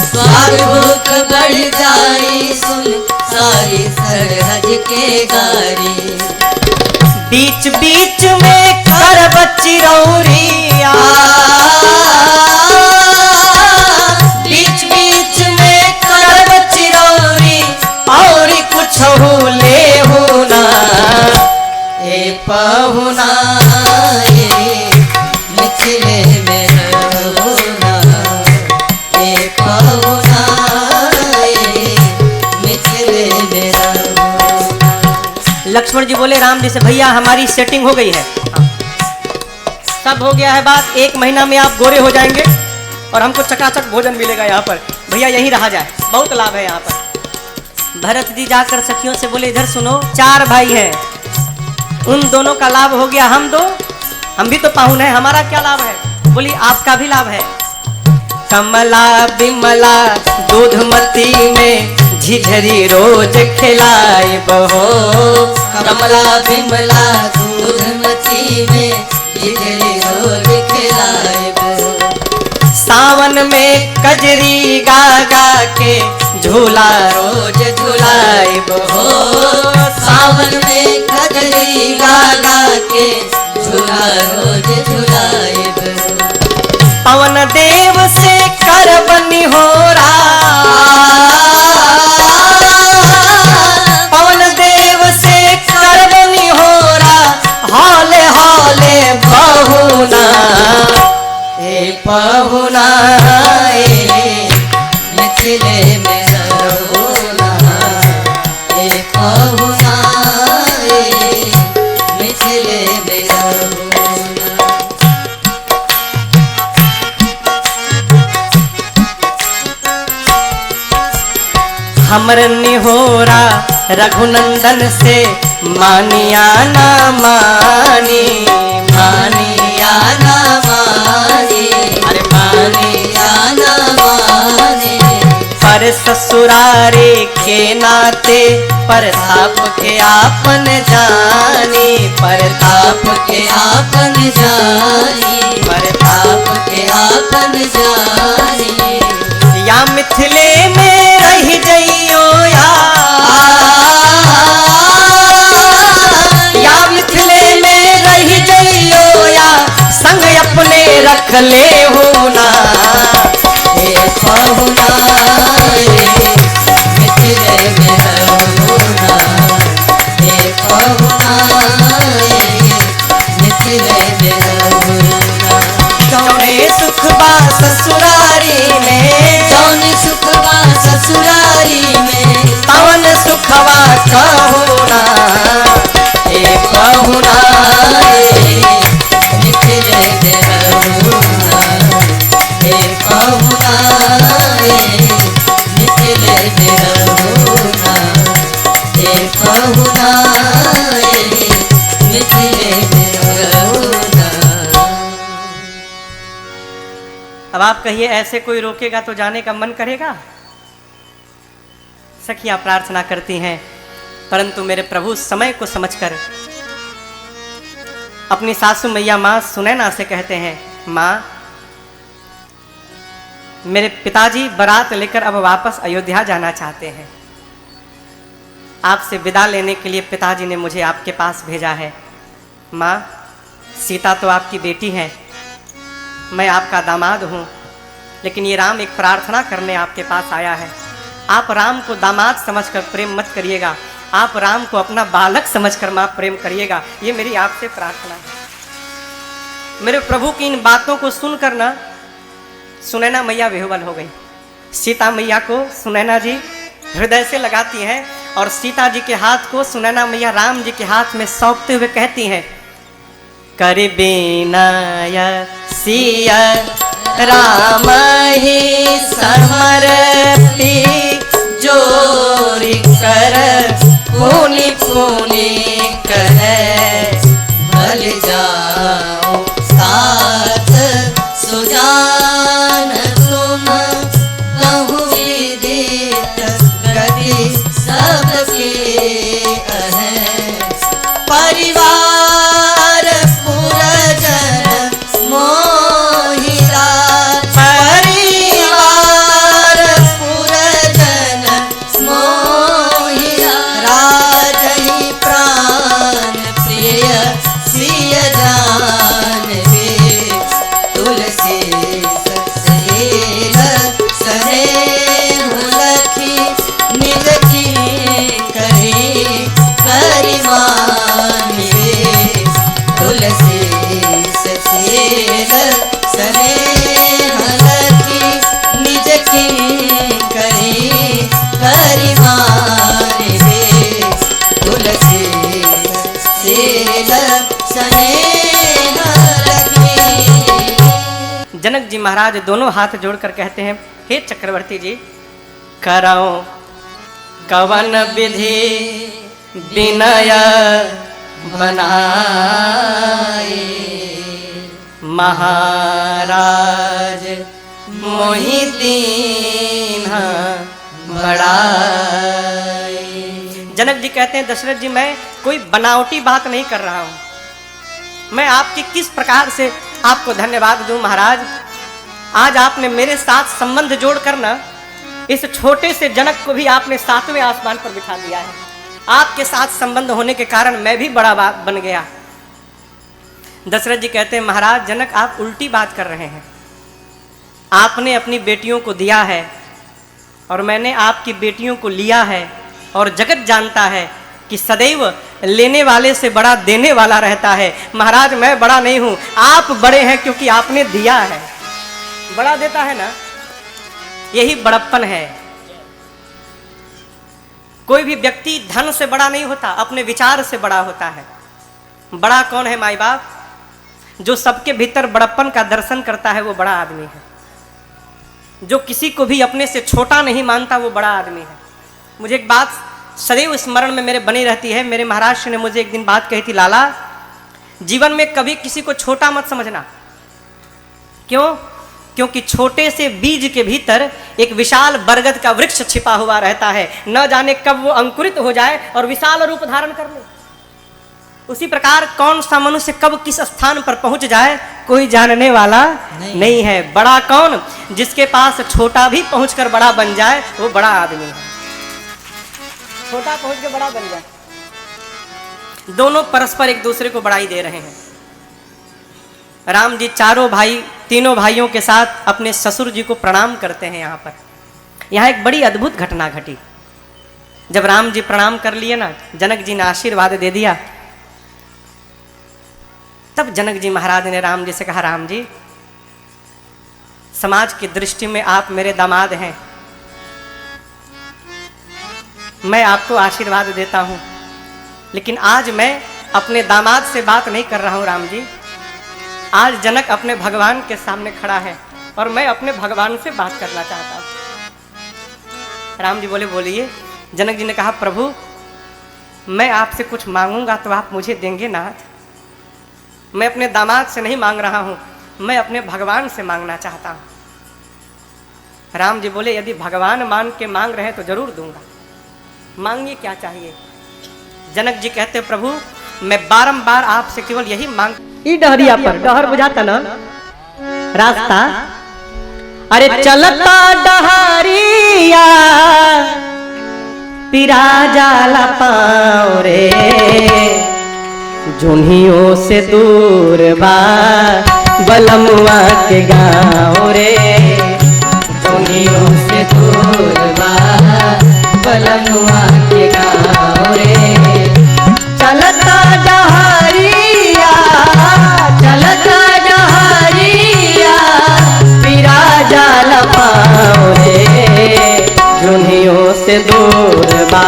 स्वाद भूख बढ़ जाई सुन सारी सरहज के गारी। बीच बीच में कर बच्ची रौरिया, बीच बीच में कर बच्ची रौरी और कुछ ले होना ए पहुना ए मिथिले में रहुना ए पहुना ए मिथिले में रहुना। लक्ष्मण जी बोले राम जी से भैया हमारी सेटिंग हो गई है, सब हो गया है बात, 1 महीना में आप गोरे हो जाएंगे और हमको चकाचक भोजन मिलेगा यहाँ पर, भैया यहीं रहा जाए, बहुत लाभ है यहाँ पर। भरत जी जाकर सखियों से बोले इधर सुनो, 4 भाई हैं, उन दोनों का लाभ हो गया, हम भी तो पाहुन है, हमारा क्या लाभ है? बोली आपका भी लाभ है। कमला बिमला दूधमती में झिझरी रोज खिलाए बहो। कमला बिमला दूधमती में झिझरी रोज खिलाए बहो। सावन में कजरी गा गा के झूला रोज झुलाए बहो। सावन में कजरी गा गा के झूला रोज झुलाए बहो। पवन देव से कर बनी हो पवन देव से कर बनी हो हौले हौले बहुना ए पहुना ए मिथिले में रहुना ए पहुना ए मिथिले में रहुना। हमर निहोरा रघुनंदन से मानिया ना मानी, मानिया ना मानी अरे मानिया ना मानी। पर ससुरारे के नाते प्रताप के आपन जानी, प्रताप के आपन जानी प्रताप के आपन जानी। या मिथिले में रह जइयो या मिथिले में रह जइयो या संग अपने रख ले होना ए पहुना ए मिथिले में रहुना ए पहुना ए मिथिले में रहुना। जौने सुख बा ससुरारी में, जौने सुखवा ससुरारी में पवन सुखवा कहुना ए पहुना ए मिथिले में रहुना ए पहुना ए मिथिले में रहुना ए पहुना ए मिथिले में रहुना। अब आप कहिए ऐसे कोई रोकेगा तो जाने का मन करेगा? सखियां प्रार्थना करती हैं, परंतु मेरे प्रभु समय को समझकर अपनी सासू मैया माँ सुनैना से कहते हैं, माँ मेरे पिताजी बारात लेकर अब वापस अयोध्या जाना चाहते हैं, आपसे विदा लेने के लिए पिताजी ने मुझे आपके पास भेजा है। माँ, सीता तो आपकी बेटी है, मैं आपका दामाद हूँ, लेकिन ये राम एक प्रार्थना करने आपके पास आया है। आप राम को दामाद समझकर प्रेम मत करिएगा, आप राम को अपना बालक समझकर माँ प्रेम करिएगा। ये मेरी आपसे प्रार्थना है। मेरे प्रभु की इन बातों को सुनकर ना सुनैना मैया विह्वल हो गई। सीता मैया को सुनैना जी हृदय से लगाती हैं और सीता जी के हाथ को सुनैना मैया राम जी के हाथ में सौंपते हुए कहती हैं, कर बिनय सिया राम ही समर्पी, जोरी कर पुनि पुनि कहे, भल जाओ साथ सुजान तुम, कहूँ विदित गति सबके अहें, परिवार पुरजन मोहिरा, परिवार पुरजन मोहिरा, राजहि प्राण प्रिय सिय जानवे, तुलसी सहेल सनेह लखी, निज की करी करिमानवे, तुलसी सहेल सनेह लखी, निज की करी करिमानवे, तुलसी सहेल सनेह लखी। जनक जी महाराज दोनों हाथ जोड़कर कहते हैं, हे चक्रवर्ती जी, कराओ कवन विधि विनय बनाए, महाराज मोहि दीन्हा बढ़ाए। जनक जी कहते हैं, दशरथ जी मैं कोई बनावटी बात नहीं कर रहा हूं, मैं आपकी किस प्रकार से आपको धन्यवाद दूं महाराज। आज आपने मेरे साथ संबंध जोड़कर ना इस छोटे से जनक को भी आपने 7वें आसमान पर बिठा दिया है। आपके साथ संबंध होने के कारण मैं भी बड़ा बात बन गया। दशरथ जी कहते हैं, महाराज जनक आप उल्टी बात कर रहे हैं। आपने अपनी बेटियों को दिया है और मैंने आपकी बेटियों को लिया है, और जगत जानता है कि सदैव लेने वाले से बड़ा देने वाला रहता है। महाराज मैं बड़ा नहीं हूं, आप बड़े हैं क्योंकि आपने दिया है। बड़ा देता है ना, यही बड़प्पन है। कोई भी व्यक्ति धन से बड़ा नहीं होता, अपने विचार से बड़ा होता है। बड़ा कौन है माई बाप? जो सबके भीतर बड़प्पन का दर्शन करता है वो बड़ा आदमी है। जो किसी को भी अपने से छोटा नहीं मानता वो बड़ा आदमी है। मुझे एक बात सदैव स्मरण में मेरे बनी रहती है। मेरे महाराज ने मुझे एक दिन बात कही थी, लाला जीवन में कभी किसी को छोटा मत समझना। क्यों? क्योंकि छोटे से बीज के भीतर एक विशाल बरगद का वृक्ष छिपा हुआ रहता है। न जाने कब वो अंकुरित हो जाए और विशाल रूप धारण कर ले। उसी प्रकार कौन सा मनुष्य कब किस स्थान पर पहुंच जाए कोई जानने वाला नहीं है। बड़ा कौन? जिसके पास छोटा भी पहुंचकर बड़ा बन जाए वो बड़ा आदमी है। छोटा पहुंच के बड़ा बन जाए। दोनों परस्पर एक दूसरे को बड़ाई दे रहे हैं। राम जी तीनों भाइयों के साथ अपने ससुर जी को प्रणाम करते हैं। यहाँ पर यहाँ एक बड़ी अद्भुत घटना घटी। जब राम जी प्रणाम कर लिए ना, जनक जी ने आशीर्वाद दे दिया, तब जनक जी महाराज ने राम जी से कहा, राम जी समाज की दृष्टि में आप मेरे दामाद हैं, मैं आपको आशीर्वाद देता हूं, लेकिन आज मैं अपने दामाद से बात नहीं कर रहा हूं राम जी। आज जनक अपने भगवान के सामने खड़ा है और मैं अपने भगवान से बात करना चाहता हूं। राम जी बोले, बोलिए। जनक जी ने कहा, प्रभु मैं आपसे कुछ मांगूंगा तो आप मुझे देंगे नाथ? मैं अपने दामाद से नहीं मांग रहा हूं, मैं अपने भगवान से मांगना चाहता हूं। राम जी बोले, यदि भगवान मान के मांग रहे तो जरूर दूंगा, मांगिए क्या चाहिए। जनक जी कहते, प्रभु मैं बारंबार आपसे केवल यही मांग। ई डहरिया पर डहर बुझाता ना रास्ता, अरे चलता डहरिया पिरा जाला पाँव रे, जुनियों से दूर बा बलमुआ के गाँव रे, जुनियों से दूर बा बलमुआ के गाँव रे। चलता डहरिया चलता डहरिया पीरा जाल पाँव रे, जुनियों से दूर बा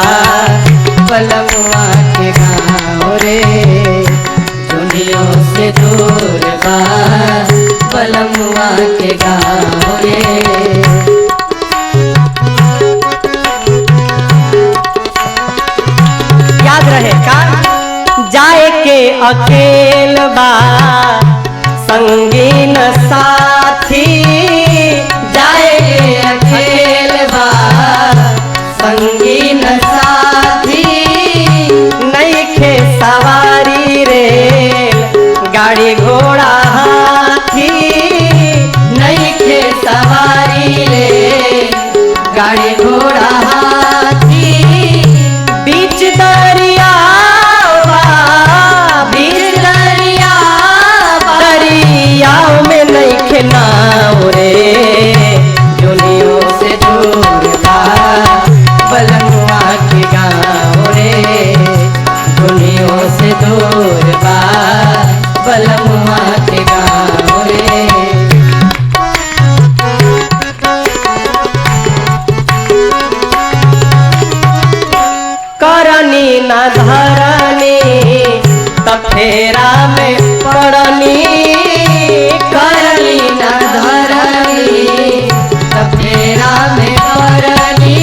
बलमुआ के गाँव रे, जुनियों से दूर बा बलमुआ के गाँव रे। याद रहे का जाए के अकेल बा संगीन साथी, जाए के अकेल बा संगीन साथी, नइखे सवारी रे गाड़ी घोड़ा हाथी, नइखे सवारी रे गाड़ी घोड़ा हाथी। बीच दरिया बीच दरिया दरियाओं में नइखे नाव रे, जुनियों से दूर बा बलमुआ के गाँव रे, जुनियों से दूर बा बलमुआ के गाँव रे। करनी न धरनी तफेरा में पड़नी, करनी न धरनी तफेरा में पड़नी,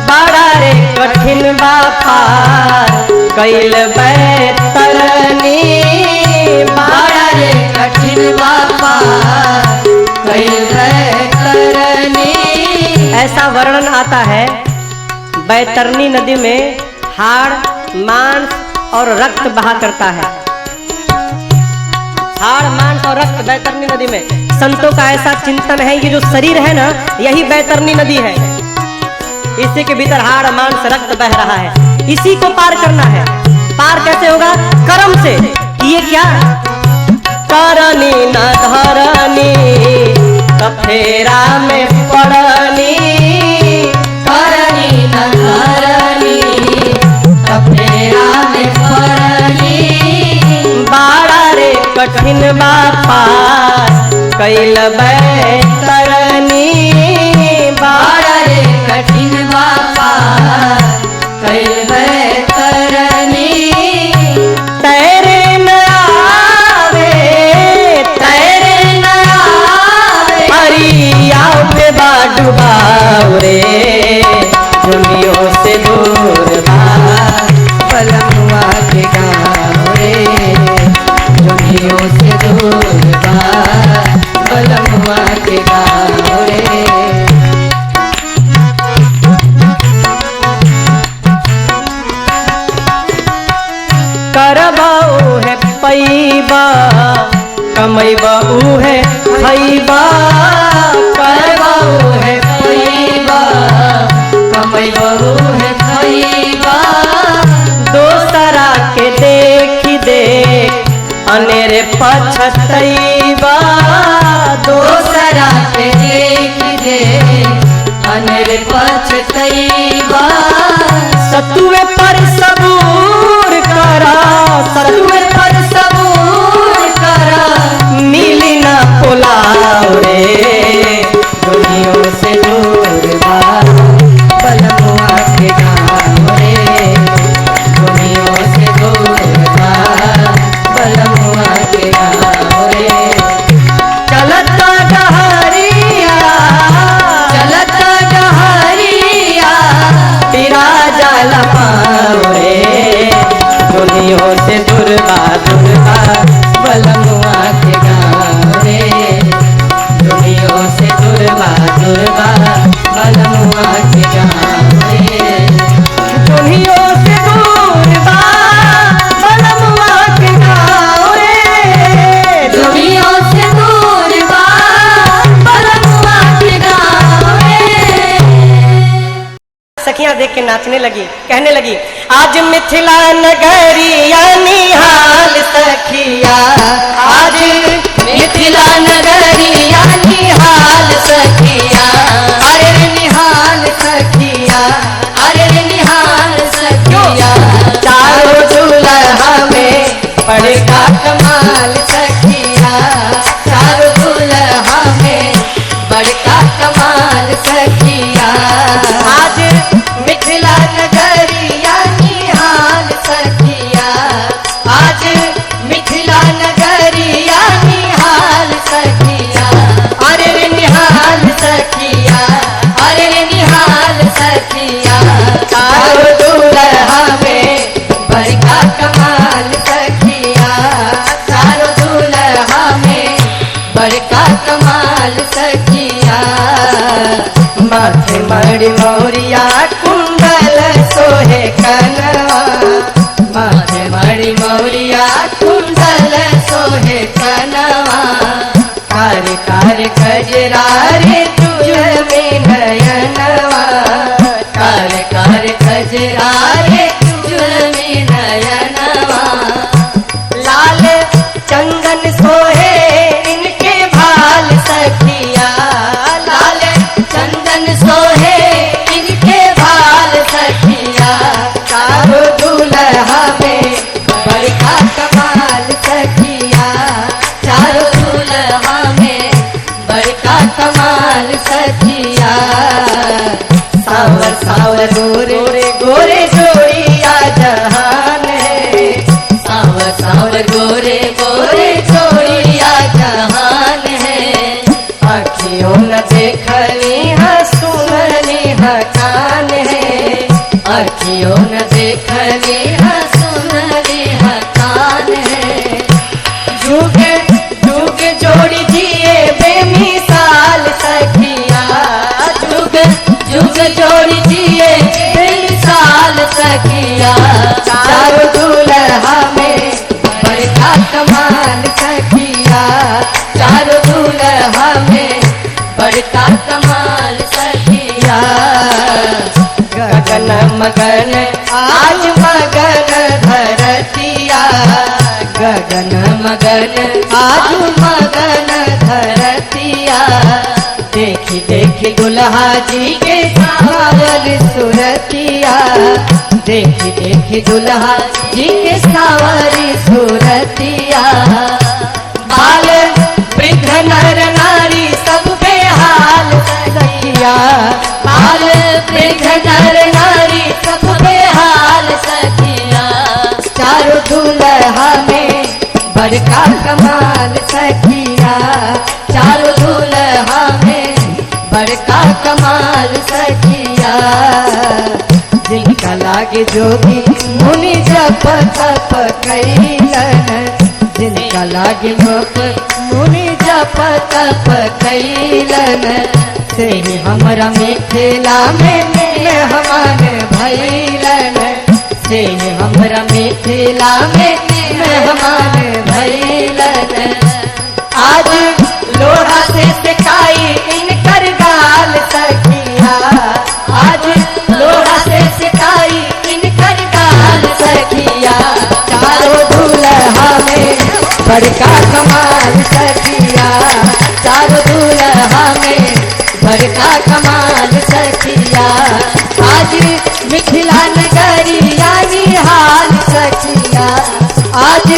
बड़ा रे कठिन बापार कैल बैतरनी, बड़ा रे कठिन बापा कैल करनी। ऐसा वर्णन आता है बैतरनी नदी में हाड़ मांस और रक्त बहा करता है, हाड़ मांस और रक्त बैतरनी नदी में। संतों का ऐसा चिंतन है ये जो शरीर है ना यही बैतरनी नदी है, इसी के भीतर हाड़ मांस रक्त बह रहा है, इसी को पार करना है। पार कैसे होगा? कर्म से। ये क्या? करनी न धरनी तफेरा में पड़नी, करनी न धरनी तफेरा में पड़नी, बाड़ा रे कठिन बापा कैल बैतरनी, बड़ा रे कठिन बापा कैल करनी। तैरे न आवे तैरे न आवे हरियाओ पे बा डुबाओ रे, दुनियों से दूर बा बलमुआ के गाँव रे, दुनियों से दूर बा बलमुआ के गाँव रे। करबाऊ है पैबा कमैबाऊ है खैबा, करबाऊ है खैबा कमैबाऊ है खैबा, दोसरा के देखी देख अनेरे पछतैबा, दोसरा के देख दे अनेरे पछतैबा, सतुए पर सबूर करा, सतुए पर सबूर करा, मिली ना पुलाव रे, दुनियों से दूर बा बलमुआ के गाँव रे, दुनियों से दूर बा बलमुआ के गाँव रे। चलता डहरिया चलता डहरिया तेरा जाल पाँव रे, दुनियों से दुर्बा दुर्बा बलमुआ के गाँव रे, दुनियों से दूरबा दूरबा बलमुआ के गाँव रे, दुनियों से दूर बा बलमुआ के गाँव रे, दुनियों से दूर बा बलमुआ के गाँव रे। सखियां देख के नाचने लगी, कहने लगी आज मिथिला नगरिया निहाल सखिया, आज मिथिला नगरिया निहाल सखिया, अरे निहाल सखिया, अरे निहाल सखिया, चारों दुल्हा में बड़का कमाल सखिया, चारों दुल्हा में बड़का कमाल सखिया, आज मिथिला नगरिया निहाल सखिया, आज मिथिला नगरिया निहाल सखिया, अरे निहाल सखिया, अरे निहाल सखिया, चारों दुल्हा में बड़का कमाल सखिया, चारों दुल्हा में बड़का कमाल सखिया, माथे मणि मौरिया कुंडल सोहे कनवा, माथे मणि मौरिया कुंडल सोहे कनवा, कार कार गजरा रे तुझ में नयनवा, कार कार खजरा रे तुझ में नयनवा, लाल चंदन सोहे इनके भाल सखिया, लाल चंदन सोहे इनके भाल सखिया, चारों दुल्हा में बड़का कमाल सखिया, चारों दुल्हा में बड़का कमाल सखिया, सावर सावर गोरे गोरे जोड़िया जहान है, सावर सावर गोरे गोरे जोड़िया जहान है, अखियों न देखनी है सुननी है कान है, अखियों न देखनी है सुननी है कान है, जुग जुग जोड़ी जिए बेमिसाल सखिया, जुग जुग जोड़ी दिए बेमिसाल सखिया, चारों दुल्हा में बड़का कमाल सखिया, चारों दुल्हा में बड़का कमाल सखिया, गगन मगन आज मगन धरतिया, गगन मगन आज मगन धरतिया, देखी देखी दुल्हा जी के सावल सुरतिया, देखी देखी दुल्हा जी के सावरी सुरतिया, बाल वृद्ध नर नारी सब बेहाल सखिया, बाल वृद्ध नर नारी सब बेहाल सखिया, चारों दुल्हा में बड़का कमाल सखिया, चारों दुल्हा में बड़का कमाल सखिया, जिनका लागे जोगी मुनि जप तप कैलन, जिनका लागे मुनि जप तप कैलन, से ही हमरा मिथिला में मेहमान भैलन, से ही हमरा मिथिला में मेहमान भैलन, आज लोढ़ा से सिकाई इनकर गाल सखिया, आज लोढ़ा से सिकाई इनकर गाल सखिया, चारों दुल्हा में बड़का कमाल सखिया, चारों दुल्हा में बड़का कमाल सखिया, आज मिथिला नगरिया निहाल सखिया, आज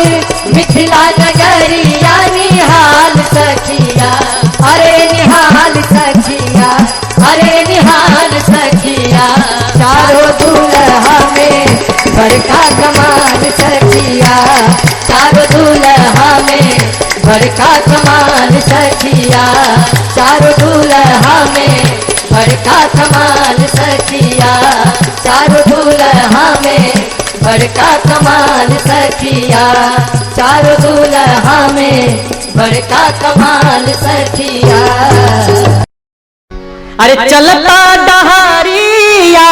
मिथिला नगरिया निहाल सखिया, अरे निहाल सखिया, अरे निहाल सखिया, चारों दुल्हा में बड़का कमाल सखिया, चारों दुल्हा में बड़का कमाल सखिया, चारों दुल्हा में बड़का कमाल सखिया, चारों दुल्हा में बड़का कमाल सखिया, चारों दुल्हा में बड़का कमाल सखिया। अरे चलता डहारिया